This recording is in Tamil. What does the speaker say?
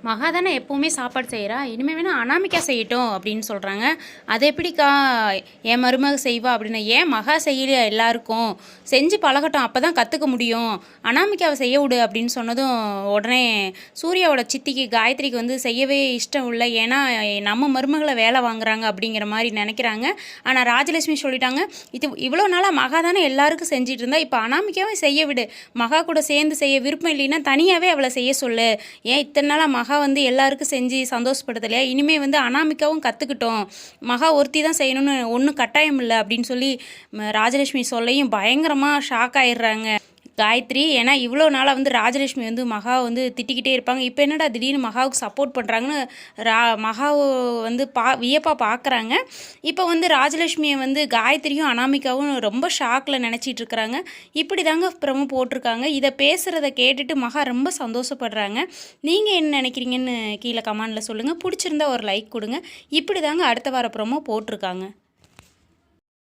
மகா தானே எப்பவுமே சாப்பாடு செய்கிறா, இனிமேல் வேணால் அனாமிக்கா செய்யட்டும் அப்படின்னு சொல்கிறாங்க. அது எப்படிக்கா என் மருமக செய்வா அப்படின்னு, ஏன் மகா செய்யலையா எல்லாருக்கும் செஞ்சு பழகட்டும், அப்போ தான் கற்றுக்க முடியும், அனாமிக்காவை செய்ய விடு அப்படின்னு சொன்னதும் உடனே சூர்யாவோட சித்திக்கு காயத்ரிக்கு வந்து செய்யவே இஷ்டம் இல்லை. ஏன்னா நம்ம மருமகளை வேலை வாங்குறாங்க அப்படிங்கிற மாதிரி நினைக்கிறாங்க. ஆனால் ராஜலட்சுமி சொல்லிட்டாங்க, இது இவ்வளோ நாளாக மகா தானே எல்லாருக்கும் செஞ்சிட்டு இருந்தா, இப்போ அனாமிக்காவே செய்ய விடு, மகா கூட சேர்ந்து செய்ய விருப்பம் இல்லைன்னா தனியாகவே அவளை செய்ய சொல்லு, ஏன் இத்தனை நாளாக மகா வந்து எல்லாருக்கும் செஞ்சு சந்தோஷப்படுத்தலையா, இனிமேல் வந்து அனாமிக்காவும் கற்றுக்கிட்டோம், மகா ஒருத்தி தான் செய்யணும்னு ஒன்றும் கட்டாயம் இல்லை அப்படின்னு சொல்லி ராஜலட்சுமி சொல்லையும் பயங்கரமாக ஷாக் ஆயிடுறாங்க காயத்ரி. ஏன்னா இவ்வளோ நாளாக வந்து ராஜலட்சுமி வந்து மகாவை வந்து திட்டிக்கிட்டே இருப்பாங்க. இப்போ என்னடா திடீர்னு மகாவுக்கு சப்போர்ட் பண்ணுறாங்கன்னு மகாவை வந்து வியப்பாக பார்க்குறாங்க. இப்போ வந்து ராஜலட்சுமியை வந்து காயத்ரியும் அனாமிகாவும் ரொம்ப ஷாக்கில் நினச்சிட்டு இருக்கிறாங்க. இப்படி தாங்க ப்ரமோ போட்டிருக்காங்க. இதை பேசுகிறத கேட்டுட்டு மகா ரொம்ப சந்தோஷப்படுறாங்க. நீங்கள் என்ன நினைக்கிறீங்கன்னு கீழே கமெண்டில் சொல்லுங்கள். பிடிச்சிருந்தா ஒரு லைக் கொடுங்க. இப்படி தாங்க அடுத்த வார ப்ரமோ போட்டிருக்காங்க.